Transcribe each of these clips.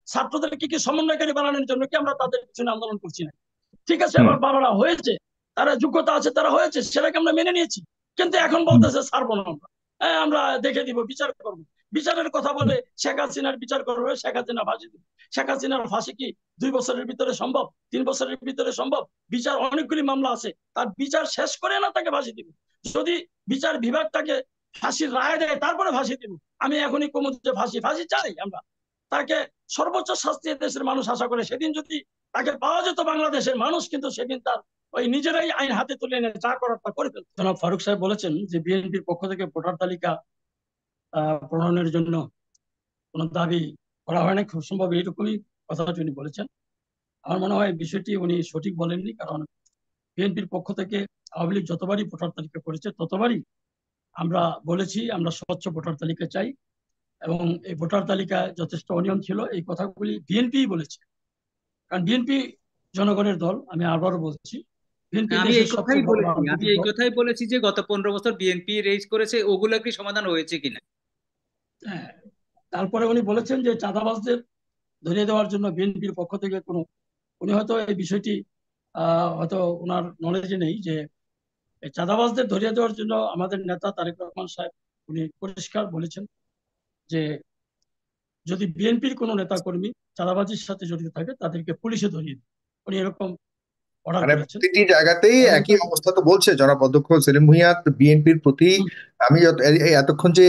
ছাত্রদেরকে কি সমন্বয়কারী বানানোর জন্য কি আমরা তাদের পিছনে আন্দোলন করছি না? ঠিক আছে, হুম। এবার বাবারা হয়েছে, তারা যোগ্যতা আছে, তারা হয়েছে, সেটাকে আমরা মেনে নিয়েছি। কিন্তু এখন হুম। বলতেছে ছাড়বো না আমরা, আমরা দেখে দিব, বিচার করবো। বিচারের কথা বলে শেখ হাসিনার বিচার করবে, শেখ হাসিনা ফাঁসি দিবে। শেখ হাসিনার ফাঁসি কি 2 বছরের ভিতরে সম্ভব? 3 বছরের ভিতরে সম্ভব? বিচার, অনেকগুলি মামলা আছে, তার বিচার শেষ করে না তাকে ফাঁসি দিবে। যদি বিচার বিভাগ তাকে ফাঁসির রায় দেয় তারপরে ফাঁসি দিব, আমি এখনই কমু যে ফাঁসি ফাঁসি চাই আমরা। তাকে সর্বোচ্চ শাস্তি দেশের মানুষ আশা করে। সেদিন যদি তাকে পাওয়া যেত বাংলাদেশের মানুষ কিন্তু সেদিন তার ওই নিজেরাই আইন হাতে তুলে এনে যা করার তা করে ফেলত। জনাব ফারুক সাহেব বলেছেন যে বিএনপির পক্ষ থেকে ভোটার তালিকা প্রণয়নের জন্য কোনো দাবি করা হয় না, খুব সম্ভব এইরকমই কথা উনি বলেছেন। আমার মনে হয় বিষয়টি উনি সঠিক বলেননি, কারণ বিএনপির পক্ষ থেকে আওয়ামী লীগ যতবারই ভোটার তালিকা করেছে ততবারই আমরা বলেছি আমরা স্বচ্ছ ভোটার তালিকা চাই, এবং এই ভোটার তালিকায় যথেষ্ট অনিয়ম ছিল এই কথাগুলি বিএনপি বলেছে। কারণ বিএনপি জনগণের দল, আমি আবারও বলছি, বিএনপি আমি এই দেশের কথাই সবচেয়ে বড় বলেছি, আমি রাজনৈতিক এই দল। কথাই বলেছি যে গত 15 বছর বিএনপি রেজ করেছে, ওগুলো কি সমাধান হয়েছে কিনা। হ্যাঁ, তারপরে উনি বলেছেন যে চাঁদাবাজদের ধরিয়ে দেওয়ার জন্য বিএনপির পক্ষ থেকে কোনো, উনি হয়তো এই বিষয়টি হয়তো ওনার নলেজে নেই যে এই চাঁদাবাজদের ধরিয়ে দেওয়ার জন্য আমাদের নেতা তারেক রহমান সাহেব উনি পরিষ্কার বলেছেন যে যদি বিএনপির কোনো নেতা কর্মী চাঁদাবাজির সাথে জড়িত থাকে তাদেরকে পুলিশে ধরিয়ে দিন, উনি এরকম অর্ডার মানে করেছেন। প্রতিটি জায়গাতেই এবং একই অবস্থা তো বলছে জনাব অধ্যক্ষ সেলিম ভুঁইয়া, বিএনপির প্রতি। আমি এই এতক্ষণ যে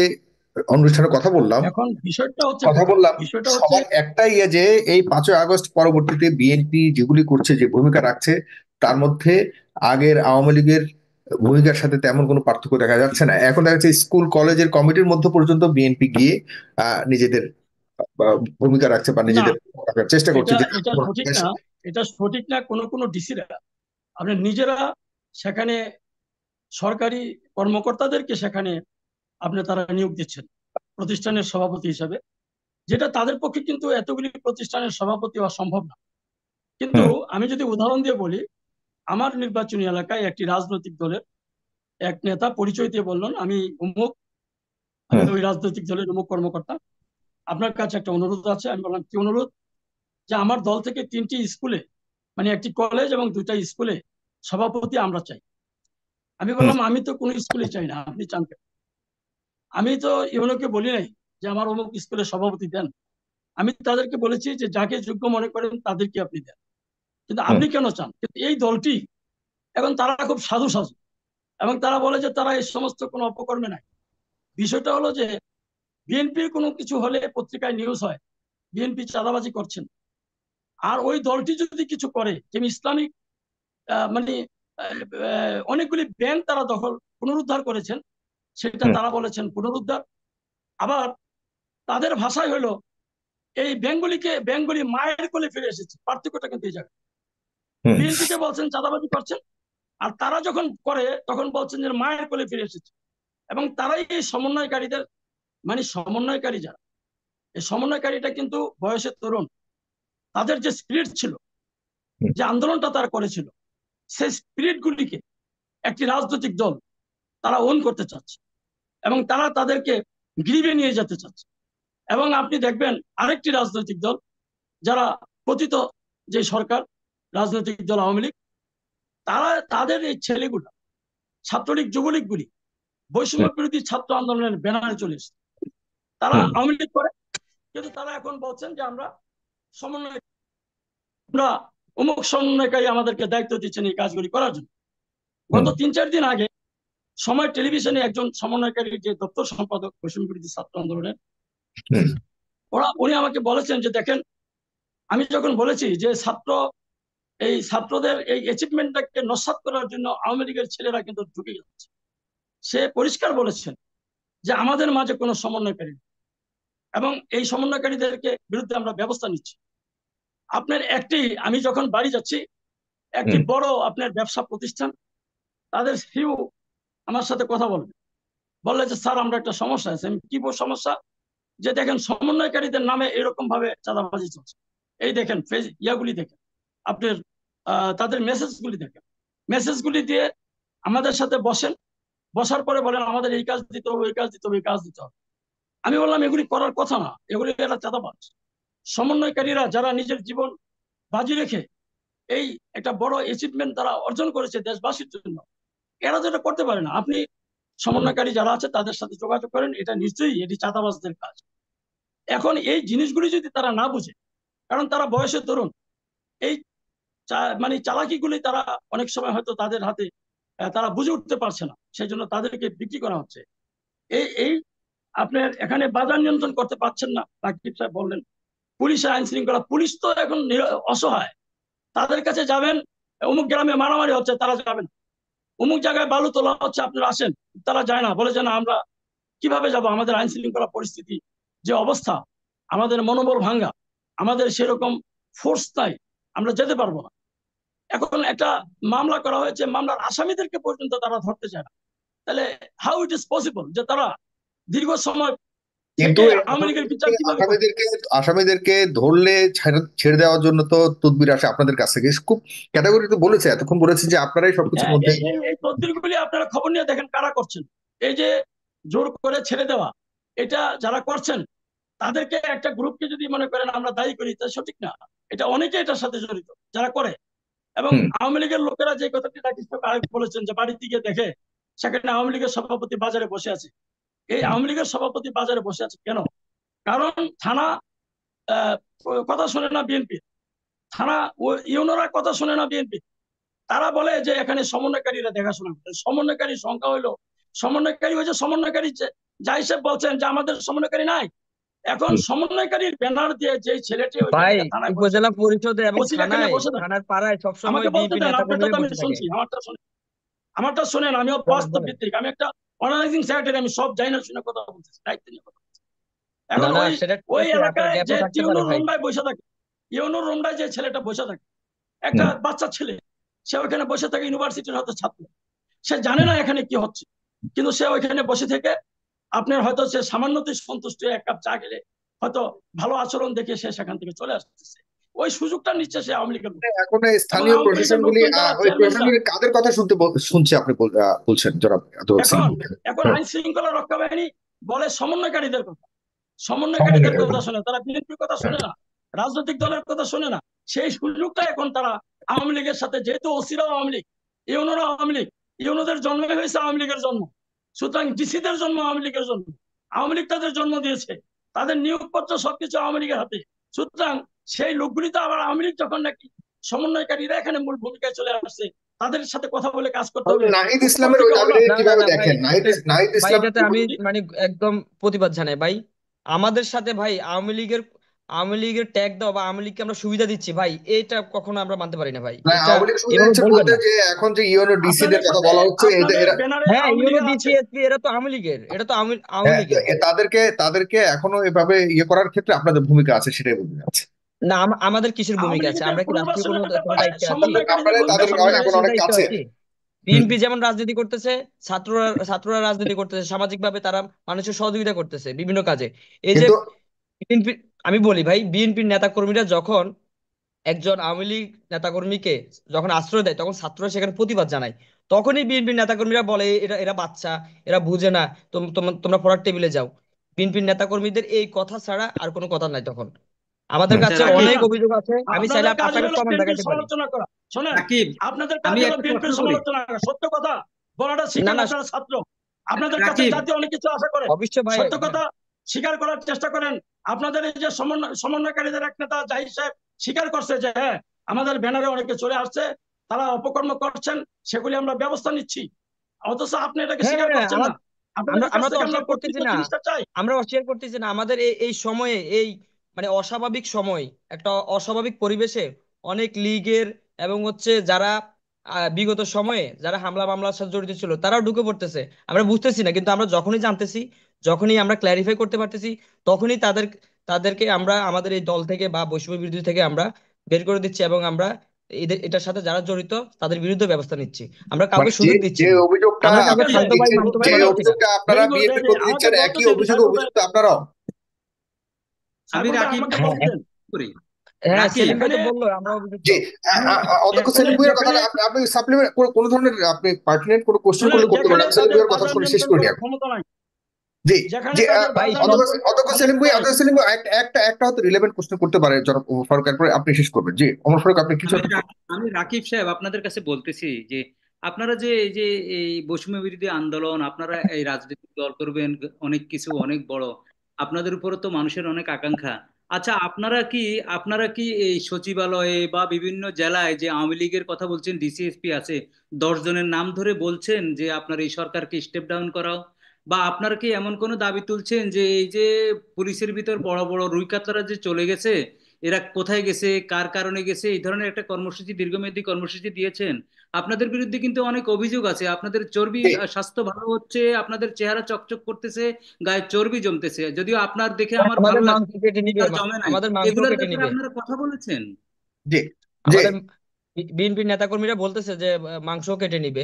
অনুষ্ঠানে কথা বললাম, এখন বিষয়টা হচ্ছে কথা কোথায়, বললাম, বিষয়টা হচ্ছে সবার একটাই ইয়ে যে এই 5ই আগস্ট পরবর্তীতে বিএনপি যেগুলি করছে, যে ভূমিকা রাখছে, তার মধ্যে আগের আওয়ামী লীগের ভূমিকার সাথে তেমন কোনো পার্থক্য দেখা যাচ্ছে না। এখন দেখা যাচ্ছে স্কুল কলেজের কমিটির মধ্যে পর্যন্ত বিএনপি গিয়ে নিজেদের ভূমিকা রাখছে বা না, নিজেদের রাখার চেষ্টা করছে, এটা যেটা এটা সঠিক না। এটা সঠিক না, কোনো কোনো ডিসিরা আপনি নিজেরা সেখানে সরকারি কর্মকর্তাদেরকে সেখানে আপনি তারা নিয়োগ দিচ্ছেন প্রতিষ্ঠানের সভাপতি হিসাবে, যেটা তাদের পক্ষে কিন্তু এতগুলি প্রতিষ্ঠানের সভাপতি হওয়া সম্ভব না। কিন্তু হুম। আমি যদি উদাহরণ দিয়ে বলি, আমার নির্বাচনী এলাকায় একটি রাজনৈতিক দলের এক নেতা পরিচয় দিয়ে বললেন আমি অমুক, আমি হুম। ওই রাজনৈতিক দলের অমুক কর্মকর্তা, আপনার কাছে একটা অনুরোধ আছে। আমি বললাম কি অনুরোধ? যে আমার দল থেকে 3টি স্কুলে, মানে একটি কলেজ এবং 2টা স্কুলে সভাপতি আমরা চাই। আমি হুম। বললাম আমি তো কোনো স্কুলে চাই না, আপনি চান কেন? আমি তো ইউনোকে বলি নাই যে আমার অমুক স্কুলের সভাপতি দেন। আমি তাদেরকে বলেছি যে যাকে যোগ্য মনে করেন তাদেরকে আপনি দেন, কিন্তু হুম। আপনি কেন চান? কিন্তু এই দলটি এখন তারা খুব সাধু সাজু, এবং তারা বলে যে তারা এই সমস্ত কোনো অপকর্মে নাই। বিষয়টা হলো যে বিএনপির কোনো কিছু হলে পত্রিকায় নিউজ হয় বিএনপি চাঁদাবাজি করছেন, আর ওই দলটি যদি কিছু করে, যেমন ইসলামিক মানে অনেকগুলি ব্যাংক তারা দখল পুনরুদ্ধার করেছেন, সেটা হুম। তারা বলেছেন পুনরুদ্ধার। আবার তাদের ভাষায় হলো এই ব্যাংকগুলি মায়ের কোলে ফিরে এসেছে। পার্থক্যটা কিন্তু এই জায়গায়। হুম। বিএনপিকে বলছেন চাঁদাবাজি করছেন, আর তারা যখন করে তখন বলছেন যে মায়ের কোলে ফিরে এসেছে। এবং তারাই এই সমন্বয়কারীদের, মানে সমন্বয়কারী যারা, এই সমন্বয়কারীটা কিন্তু বয়সে তরুণ, তাদের যে স্পিরিট ছিল, হুম। যে আন্দোলনটা তারা করেছিল, সেই স্পিরিট গুলিকে একটি রাজনৈতিক দল তারা ওন করতে চাচ্ছে, এবং তারা তাদেরকে গ্রিভে নিয়ে যেতে চাচ্ছে। এবং আপনি দেখবেন আরেকটি রাজনৈতিক দল যারা পতিত, যে সরকার, রাজনৈতিক দল আওয়ামী লীগ, তারা তাদের এই ছেলেগুলা, ছাত্রলীগ যুবলীগ গুলি বৈষম্য বিরোধী ছাত্র আন্দোলনের ব্যানারে চলে এসেছে। তারা হুম। আওয়ামী লীগ করে, কিন্তু তারা এখন বলছেন যে আমরা সমন্বয়, আমরা অমুক সমন্বয়কারী আমাদেরকে দায়িত্ব দিচ্ছেন এই কাজগুলি করার জন্য। গত হুম। 3-4 দিন আগে সময় টেলিভিশনে একজন সমন্বয়কারী, যে দপ্তর সম্পাদক বৈষম্য বিরোধী ছাত্র আন্দোলনের, হুম। উনি আমাকে বলেছেন যে দেখেন, আমি যখন বলেছি যে এই ছাত্রদের এই অ্যাচিভমেন্টটাকে নস্যাৎ করার জন্য আওয়ামী লীগের ছেলেরা কিন্তু ঢুকে যাচ্ছে, সে পরিষ্কার বলেছেন যে আমাদের মাঝে কোনো সমন্বয়কারী নেই, এবং এই সমন্বয়কারীদেরকে বিরুদ্ধে আমরা ব্যবস্থা নিচ্ছি। আপনার একটি, আমি যখন বাড়ি যাচ্ছি, একটি হুম। বড় আপনার ব্যবসা প্রতিষ্ঠান, তাদের সিইও আমার সাথে কথা বলবে, বললে যে স্যার আমরা একটা সমস্যা আছে। আমি কি সমস্যা? যে দেখেন সমন্বয়কারীদের নামে এরকম ভাবে চাঁদাবাজি চলছে, এই দেখেন ইয়াগুলি দেখেন, আপনার তাদের মেসেজগুলি দেখেন, মেসেজগুলি দিয়ে আমাদের সাথে বসেন, বসার পরে বলেন আমাদের এই কাজ দিতে হবে, ওই কাজ দিতে হবে, এই কাজ দিতে হবে। আমি বললাম এগুলি করার কথা না, এগুলি একটা চাঁদাবাজ। সমন্বয়কারীরা যারা নিজের জীবন বাজি রেখে এই একটা বড় অ্যাচিভমেন্ট তারা অর্জন করেছে দেশবাসীর জন্য, এরা যেটা করতে পারে না। আপনি সমন্বয়কারী যারা আছে তাদের সাথে যোগাযোগ করেন, এটা নিশ্চয়ই এটি চাঁদাবাজদের কাজ। এখন এই জিনিসগুলি যদি তারা না বুঝে, কারণ তারা বয়সে তরুণ, এই মানে চালাকিগুলি তারা অনেক সময় হয়তো তাদের হাতে তারা বুঝে উঠতে পারছে না, সেই জন্য তাদেরকে বিক্রি করা হচ্ছে। এই এই আপনার এখানে বাজার নিয়ন্ত্রণ করতে পারছেন না, রাকিব সাহেব বললেন। পুলিশ আইন শৃঙ্খলা, পুলিশ তো এখন অসহায়। তাদের কাছে যাবেন, অমুক গ্রামে মারামারি হচ্ছে, তারা যাবেন। অমুক জায়গায় বালু তোলা হচ্ছে, আপনারা আসেন, তারা যায় না, বলে যে না আমরা কিভাবে যাব, আমাদের আইন শৃঙ্খলা পরিস্থিতি যে অবস্থা, আমাদের মনোবল ভাঙ্গা, আমাদের সেরকম ফোর্স নাই, আমরা যেতে পারবো না। এখন একটা মামলা করা হয়েছে, মামলার আসামিদেরকে পর্যন্ত তারা ধরতে চায় না। তাহলে হাউ ইট ইজ পসিবল যে তারা দীর্ঘ সময় কিন্তু থেকে আওয়ামী লীগের বিচার কিভাবে করবে? আসামিদেরকে আসামিদেরকে ধরলে ছেড়ে দেওয়ার জন্য তো তদবির আসে আপনাদের কাছ থেকে, খুব ক্যাটাগরিতে বলেছে, এতক্ষণ বলেছে যে আপনারাই সবকিছুর মধ্যে। এই তদবিরগুলি আপনারা খবর নিয়ে দেখেন কারা করছেন। এই যে জোর করে ছেড়ে দেওয়া, এটা যারা করছেন তাদেরকে একটা গ্রুপকে যদি মনে করেন আমরা দায়ী করি, তা সঠিক না। এটা অনেকে এটার সাথে জড়িত যারা করে। এবং হুম। আওয়ামী লীগের লোকেরা যে কথাটি বলেছেন যে বাড়ির দিকে দেখে সেখানে আওয়ামী লীগের সভাপতি বাজারে বসে আছে। এই আওয়ামী লীগের সভাপতি বাজারে বসে আছে কেন? কারণ থানা আহ, কথা শোনে না বিএনপি, থানা ইউনোরা কথা শোনে না বিএনপি। তারা বলে যে এখানে সমন্বয়কারীরা দেখাশোনা করে। সমন্বয়কারীর সংখ্যা হইলো, সমন্বয়কারী হয়েছে সমন্বয়কারী যা হিসেব বলছেন যে আমাদের সমন্বয়কারী নাই। এখন হুম। সমন্বয়কারীর ব্যানার দিয়ে যে ছেলেটি ওই ভাই, জায়গায় থানায় বসে, উপজেলা পরিষদে এবং ওসির এখানে বসে থাকে। থানার পাড়ায় সবসময় আমাকে বলতে বিএনপি দেন, নেতা আপনারটা তো কর্মীরা আমি বসে থাকে। শুনছি, আমারটা শোনেন। আমিও বলেন বাস্তব বলেন। ভিত্তিক, আমি একটা অর্গানাইজিং সেক্রেটারি, আমি সব জানি না শুনে কথা বলতেছি, দায়িত্ব নিয়ে কথা বলতেছি। না এখন না, ওই সেটা ঠিক ওই আছে, আপনার এলাকায় যে গ্যাপও থাকতে পারে টিউনুর ভাই। রুমটায় বসে থাকে, ইউনুর রুমটায় যে ছেলেটা বসে থাকে, একটা হুম। বাচ্চা ছেলে, সে ওইখানে বসে থাকে, ইউনিভার্সিটির হয়তো ছাত্র, সে জানে না এখানে কি হচ্ছে, কিন্তু সে ওইখানে বসে থেকে আপনার হয়তো সে সামান্যতে সন্তুষ্ট হয়ে এক কাপ চা খেলে হয়তো ভালো আচরণ দেখে সে সেখান থেকে চলে আসতেছে। ওই সুযোগটা নিচ্ছে সে আওয়ামী লীগের লোক। এখন এই এবং স্থানীয় আওয়ামী লীগের প্রশাসনগুলি লোকজন যারা ওই চেয়ারম্যানরা, প্রশাসনের কাদের কথা শুনছে আপনি বলছেন জনাব আদর এখন সেলিম? এখন হ্যাঁ। আইন শৃঙ্খলা রক্ষা বাহিনী বলে সমন্বয়কারীদের কথা, সমন্বয়কারীদের সমন্বয়কারী। কথা শোনে, তারা বিএনপির কথা হ্যাঁ। শোনে না, রাজনৈতিক দলের কথা শোনে না। সেই সুযোগটা এখন তারা আওয়ামী লীগের সাথে, যেহেতু ওসিরাও আওয়ামী লীগ, ইউনোরা আওয়ামী লীগ, ইউনোদের জন্ম হয়েছে আওয়ামী লীগের জন্ম, সুতরাং ডিসিদের জন্ম আওয়ামী লীগের জন্ম, আওয়ামী লীগ তাদের জন্ম দিয়েছে, তাদের নিয়োগপত্র সবকিছু আওয়ামী লীগের হাতে। সুতরাং সেই লোকগুলি তো আবার আওয়ামী লীগ যখন নাকি সমন্বয়কারীরা এখানে মূল ভূমিকায় চলে আসছে, তাদের সাথে কথা বলে কাজ করতে তাহলে হবে। নাহিদ উপর ইসলামের ওই থেকে দাবিটা অর্ডার। না না কিভাবে না ভাই, দেখেন? নাহিদ ভাই ইসলাম এটাতে আমি মানে একদম প্রতিবাদ জানাই ভাই। আমাদের সাথে ভাই আওয়ামী লীগের ট্যাগ দাও বা আওয়ামী লীগকে আমরা সুবিধা দিচ্ছি ভাই, এটা কখনো আমরা মানতে পারি না ভাই, মানে এটা আওয়ামী লীগ সুবিধা এভাবে দিচ্ছে বলবেন বলতে না। যে এখন যে ইউনো ডিসি দের আপনাদের কথা সাথে বলা হচ্ছে আপনাদের এরা। ব্যানারে হ্যাঁ, আওয়ামী ইউনো লীগের আছে। ডিসিএসপি এরা তো আওয়ামী লীগের, এটা তো আওয়ামী হ্যাঁ, তো লীগের। তাদেরকে এখনো এভাবে ইয়ে করার ক্ষেত্রে আপনাদের ভূমিকা আছে, সেটাই বলতে চাচ্ছি। না, আমাদের কিসের আওয়ামী ভূমিকা আছে? লীগের আমরা কি রাষ্ট্রীয় পুনর্বাসনের কোনো ব্যাপারে দায়িত্বে আছি? সমন্বয়কারীদের আপনারাই ভূমিকা তাদের আমরা সবচেয়ে কি এখন বেশি। সেই অনেক দায়িত্বে কাছে। আছি? হুম। বিএনপি যেমন রাজনীতি করতেছে, ছাত্ররা রাজনীতি করতেছে, সামাজিক ভাবে তারা মানুষের সহযোগিতা করতেছে বিভিন্ন কাজে। এই যে কিন্তু বিএনপি, আমি বলি ভাই, বিএনপির নেতা কর্মীরা যখন একজন আওয়ামী লীগ নেতাকর্মীকে যখন আশ্রয় দেয়, তখন ছাত্ররা সেখানে প্রতিবাদ জানায়। তখনই বিএনপির নেতাকর্মীরা বলে এরা এরা বাচ্চা, এরা বুঝে না, তোমরা পড়ার টেবিলে যাও। বিএনপির নেতাকর্মীদের এই কথা ছাড়া আর কোনো কথা নাই তখন। আমাদের হুম। আচ্ছা কাছে রাকিব, অনেক অভিযোগ আছে, আমি চাইলে আপনাদের কাজ আপনাকে হলো প্রমাণ বিএনপির দেখাতে পারি। সমালোচনা করা। শোনেন, রাকিব, আপনাদের কাজ আমি হলো একটা প্রশ্ন বিএনপির করি। সমালোচনা করা, সত্য কথা বলাটা না শিখেন। না, আপনারা ছাত্র, আপনাদের কাছে রাকিব, জাতীয় অনেক কিছু আশা করে, অবশ্যই ভাই। সত্য হ্যাঁ, কথা স্বীকার করার চেষ্টা করেন। আপনাদের এই যে সমন্বয়কারীদের এক নেতা জাহির সাহেব স্বীকার করছে যে হ্যাঁ আমাদের ব্যানারে অনেকে চলে আসছে, তারা অপকর্ম করছেন, সেগুলি আমরা ব্যবস্থা নিচ্ছি। অথচ আপনি এটাকে হ্যাঁ, স্বীকার হ্যাঁ, করছেন না। আমরা আপনাদের কাছ আমরা তো থেকে আমরা অস্বীকার করতেছি প্রকৃত না। জিনিসটা চাই। আমরা অস্বীকার করতেছি না, আমাদের এই সময়ে, এই মানে অস্বাভাবিক সময়, একটা অস্বাভাবিক পরিবেশে অনেক লীগের এবং যারা বিগত সময়ে যারা হামলা মামলার সাথে জড়িত ছিল তারাও ঢুকে পড়তেছে। আমরা বুঝতেছি না, কিন্তু আমরা যখনই জানতেছি, যখনই আমরা ক্ল্যারিফাই করতে পারতেছি, তখনই তাদেরকে আমরা আমাদের এই দল থেকে বা বৈষম্য বিরোধী থেকে আমরা বের করে দিচ্ছি, এবং আমরা এটার সাথে যারা জড়িত তাদের বিরুদ্ধে ব্যবস্থা নিচ্ছি। আমরা মানে কাউকে যে সুযোগ দিচ্ছি যে না। অভিযোগটা আমরা কাউকে ঠিক আছে, আপনারা খালতো ভাই দিচ্ছেন, মামতো ভাই যে ভেরি গুড, বানাচ্ছি না। অভিযোগটা আপনারা ভেরি গুড। বিএনপির প্রতি আমাকে দিচ্ছেন, বলতে একই দিন অভিযোগে সাইফুল ভাই, অভিযুক্ত আপনারাও। আমি সাইফুল ভাই রাকিব আমাকে হ্যাঁ, বলতে দেন। করি। হ্যাঁ, রাকিব, সেলিম ভাই এখানে তো বললো আমরা অভিযুক্ত। যে আমি অধ্যক্ষ এখানে সেলিম ভুঁইয়ার যেখানে কথাটা আপনি সাপ্লিমেন্ট কোনো ধরনের আপনি পার্টিনেন্ট কোনো কোয়েশ্চেন শোনেন, করলে করতে যেখানে পারেন। আমি সেলিম তাদের ভুঁইয়ার কথা বাজার শুনে শেষ নিয়ন্ত্রণ করিনি করার এখন। ক্ষমতা নাই, জি যেখানে জি তাদের ভাই বাজার সব নিয়ন্ত্রণ করা অধ্যক্ষ সেলিম ভাই, ক্ষমতা নাই। একটা একটা হয়তো রিলেভেন্ট কোশ্চেন করতে পারে জনাব ওমর ফারুক, এরপরে আপনি শেষ করবেন। জি ওমর ফারুক, আপনি কিছু আমি একটা আমি রাকিব সাহেব আপনাদের কাছে বলতেছি যে আপনারা যে এই যে এই বৈষম্য বিরোধী আন্দোলন, আপনারা এই রাজনৈতিক দল করবেন, অনেক কিছু অনেক বড়, আপনাদের উপরও তো মানুষের অনেক আকাঙ্ক্ষা। আচ্ছা, আপনারা কি এই সচিবালয়ে বা বিভিন্ন জেলায় যে আওয়ামী লীগের কথা বলছেন, ডিসিএসপি আছে, 10 জনের নাম ধরে বলছেন যে আপনার এই সরকারকে স্টেপ ডাউন করাও, বা আপনারা কি এমন কোনো দাবি তুলছেন যে এই যে পুলিশের ভিতর বড় বড় রুই কাতলারা যে চলে গেছে, এরা কোথায় গেছে, কার কারণে গেছে, এই ধরনের একটা কর্মসূচি, দীর্ঘমেয়াদী কর্মসূচি দিয়েছেন? আপনাদের বিরুদ্ধে কিন্তু অনেক অভিযোগ আছে, আপনাদের চর্বি, জি স্বাস্থ্য ভালো হচ্ছে, আপনাদের চেহারা চকচক করতেছে, গায়ে চর্বি জমতেছে, যদিও আপনার দেখে ভাই, আমার আমাদের ভালো মাংস লাগছে, কেটে নিবে, আর জমে নাই। আমাদের মাংস এগুলোর কেটে ব্যাপারে নিবে। আপনারা কথা বলেছেন? জি জি আমাদের বিএনপির নেতাকর্মীরা বলতেছে যে মাংস কেটে নিবে।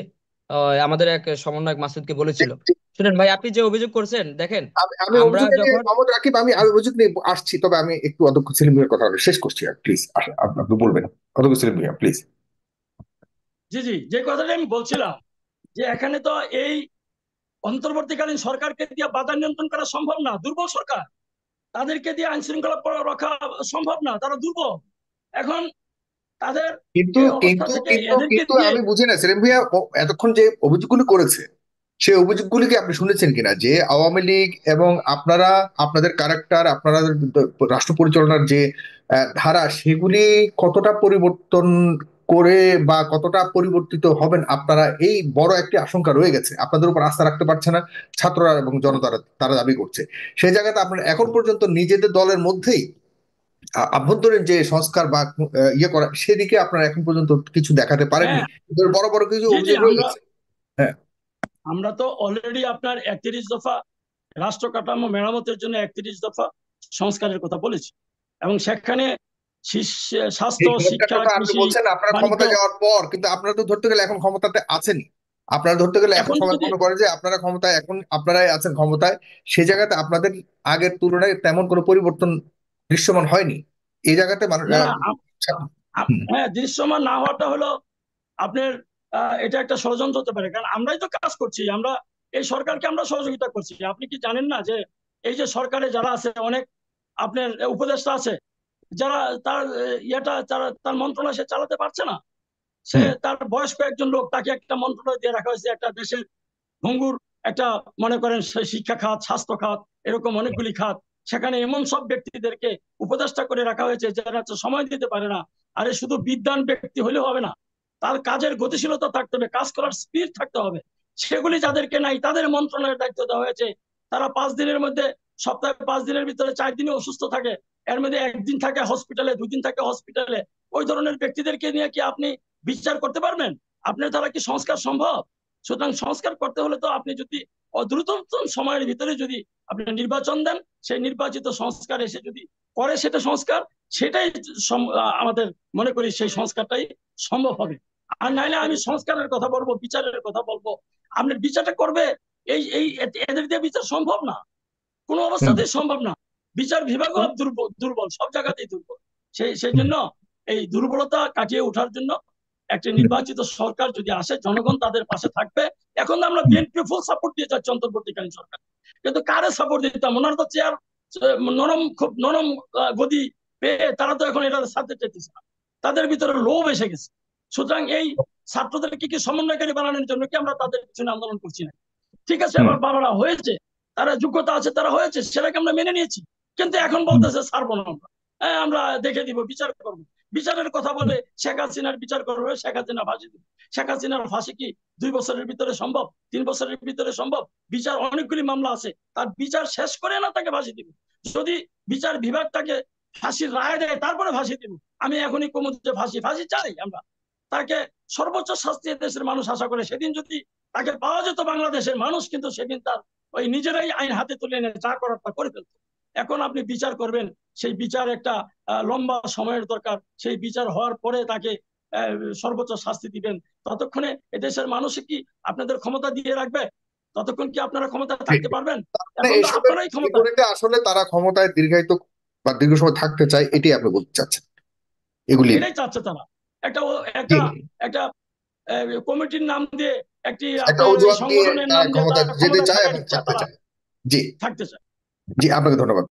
আমাদের এক সমন্বয়ক মাসুদকে জি বলেছিল। জি। শুনেন ভাই, আপনি যে অভিযোগ করছেন দেখেন, আমি আমরা অভিযোগে নিয়ে যখন মোহাম্মদ রাকিব, আমি অভিযোগ নিয়ে আসছি, তবে আমি একটু অধ্যক্ষ সেলিম ভাইয়ের কথা বলে শেষ করছি। আর প্লিজ আপনি বলবেন অধ্যক্ষ সেলিম ভাইয়া, প্লিজ। জি জি, যে কথাটা আমি বলছিলাম যে এখানে তো এই অন্তর্বর্তীকালীন সরকারকে দিয়ে বাজার নিয়ন্ত্রণ করা সম্ভব না, দুর্বল সরকার। তাদেরকে দিয়ে আইন শৃঙ্খলা রক্ষা সম্ভব না, তারা দুর্বল। এখন তাদের কিন্তু এই অবস্থা কিন্তু থেকে কিন্তু এদেরকে কিন্তু দিয়ে আমি বুঝি না সেলিম ভাইয়া, এতক্ষণ যে অভিযোগগুলো করেছে, সেই অভিযোগগুলি কি আপনি শুনেছেন কিনা, যে আওয়ামী লীগ এবং আপনারা, আপনাদের ক্যারেক্টার, আপনারা রাষ্ট্র পরিচালনার যে ধারা, সেগুলি কতটা পরিবর্তন করে বা কতটা পরিবর্তিত হবেন আপনারা, এই বড় একটি আশঙ্কা রয়ে গেছে। আপনাদের উপর আস্থা রাখতে পারছে না ছাত্ররা এবং জনতারা, তারা দাবি করছে। সেই জায়গাতে আপনারা এখন পর্যন্ত নিজেদের দলের মধ্যেই আভ্যন্তরীণ যে সংস্কার বা ইয়ে করা, সেদিকে আপনারা এখন পর্যন্ত কিছু দেখাতে পারেননি। হ্যাঁ। এদের বড় বড় কিছু জি জি, অভিযোগ রয়ে আমরা গেছে। হ্যাঁ আমরা তো অলরেডি আপনার 31 দফা রাষ্ট্র কাঠামো মেরামতের জন্য 31 দফা সংস্কারের কথা বলেছি, এবং সেখানে স্বাস্থ্য, এই চমৎকার শিক্ষা, কথা আপনি কৃষি, বলছেন আপনারা বাণিজ্য। ক্ষমতা যাওয়ার পর, কিন্তু আপনারা তো ধরতে গেলে এখন ক্ষমতাতে আছেনই। আপনারা ধরতে গেলে এখন এখন সবাই যদি মনে করে যে আপনারা ক্ষমতায়, এখন আপনারাই আছেন ক্ষমতায়। সেই জায়গাতে আপনাদের আগের তুলনায় তেমন কোনো পরিবর্তন দৃশ্যমান হয়নি এই জায়গাতে মানুষ না না হুম, হ্যাঁ, দৃশ্যমান না হওয়াটা হলো আপনার এটা একটা ষড়যন্ত্র হতে পারে, কারণ আমরাই তো কাজ করছি, আমরা এই সরকারকে আমরা সহযোগিতা করছি। আপনি কি জানেন না যে এই যে সরকারে যারা আছে, অনেক আপনার উপদেষ্টা আছে, যারা তার ইয়েটা তার মন্ত্রণালয় সে চালাতে পারছে না। সে হুম, তার বয়স্ক একজন লোক, তাকে একটা মন্ত্রণালয় দিয়ে রাখা হয়েছে, একটা দেশের ভঙ্গুর একটা, মনে করেন শিক্ষা খাত, স্বাস্থ্য খাত, এরকম অনেকগুলি খাত। সেখানে এমন সব ব্যক্তিদেরকে উপদেষ্টা করে রাখা হয়েছে যারা তো সময় দিতে পারে না। আরে শুধু বিদ্বান ব্যক্তি হলেও হবে না, তার কাজের গতিশীলতা থাকতে হবে, কাজ করার স্পিড থাকতে হবে। সেগুলি যাদেরকে নাই, তাদের মন্ত্রণালয়ের দায়িত্ব দেওয়া হয়েছে। তারা 5 দিনের মধ্যে, সপ্তাহে 5 দিনের ভিতরে 4 দিনই অসুস্থ থাকে, এর মধ্যে একদিন থাকে হসপিটালে, 2 দিন থাকে হসপিটালে। ওই ধরনের ব্যক্তিদেরকে নিয়ে কি আপনি বিচার করতে পারবেন? আপনার দ্বারা কি সংস্কার সম্ভব? সুতরাং সংস্কার করতে হলে তো আপনি যদি দ্রুততম সময়ের ভিতরে যদি আপনি নির্বাচন দেন, সেই নির্বাচিত সংস্কার এসে যদি করে সেটা সংস্কার, সেটাই আমাদের মনে করি সেই সংস্কারটাই সম্ভব হবে। আর নাইলে আমি সংস্কারের কথা বলবো, বিচারের কথা বলবো, আপনার বিচারটা করবে এই এই এদের দিয়ে বিচার সম্ভব না, কোনো হুম, অবস্থাতেই সম্ভব না। বিচার বিভাগও দুর্বল, দুর্বল, সব জায়গাতেই দুর্বল। সেই হুম, জন্য এই দুর্বলতা কাটিয়ে ওঠার জন্য একটা হুম, নির্বাচিত সরকার যদি আসে, জনগণ তাদের পাশে থাকবে। এখন আমরা হুম। বিএনপি ফুল সাপোর্ট দিয়ে যাচ্ছি অন্তর্বর্তীকালীন সরকার, কিন্তু কারে সাপোর্ট দিতাম? ওনারা তো চেয়ার নরম, খুব নরম গদি পেয়ে তারা তো এখন এটা সাথে চাইতেছে না, তাদের ভিতরে লোভ এসে গেছে। সুতরাং এই ছাত্রদেরকে কি সমন্বয়কারী বানানোর জন্য কি আমরা তাদের পিছনে আন্দোলন করছি না? ঠিক আছে, হুম, আবার বাবারা হয়েছে, তারা যোগ্যতা আছে, তারা হয়েছে, সেটাকে আমরা মেনে নিয়েছি। কিন্তু এখন হুম, বলতেছে ছাড়বো না আমরা, হ্যাঁ আমরা দেখে দিব, বিচার করবো। বিচারের কথা হুম। বলে শেখ হাসিনার বিচার করবে, শেখ হাসিনা ফাঁসি দিবে। শেখ হাসিনার ফাঁসি কি 2 বছরের ভিতরে সম্ভব? 3 বছরের ভিতরে সম্ভব? বিচার, অনেকগুলি মামলা আছে, তার বিচার শেষ করে না তাকে ফাঁসি দিবে। যদি বিচার বিভাগ তাকে ফাঁসির রায় দেয়, তারপরে ফাঁসি দিব। আমি এখনই কমু যে ফাঁসি ফাঁসি চাই আমরা, তাকে সর্বোচ্চ শাস্তি দেশের মানুষ আশা করে। সেদিন যদি তাকে পাওয়া যেত বাংলাদেশের মানুষ, কিন্তু সেদিন তার ওই নিজেরাই আইন হাতে তুলে এনে যা করার তা করে ফেলত। এখন আপনি বিচার করবেন, সেই বিচার একটা লম্বা সময়ের দরকার। সেই বিচার হওয়ার পরে তাকে সর্বোচ্চ শাস্তি দিবেন। ততক্ষণে এদেশের মানুষ কি আপনাদের ক্ষমতা দিয়ে রাখবে? ততক্ষণ কি আপনারা ক্ষমতা ঠিক। থাকতে পারবেন? মানে এখন তো এসবের আপনারাই ক্ষমতা। বিপরীতে আসলে তারা ক্ষমতায় দীর্ঘায়িত বা দীর্ঘ সময় থাকতে চায়, এটি আপনি বলতে চাচ্ছেন এগুলি। এটাই চাচ্ছে তারা। একটা জি, একটা একটা কমিটির নাম দিয়ে, একটি একটা আপনার ওই অজুহাত দিয়ে সংগঠনের তারা নাম দিয়ে ক্ষমতায় তারা যেতে ক্ষমতা চায় থাকার এবং ইচ্ছা থাকতে তারা। চায়। জি থাকতে চায়। জি, আপনাকে ধন্যবাদ।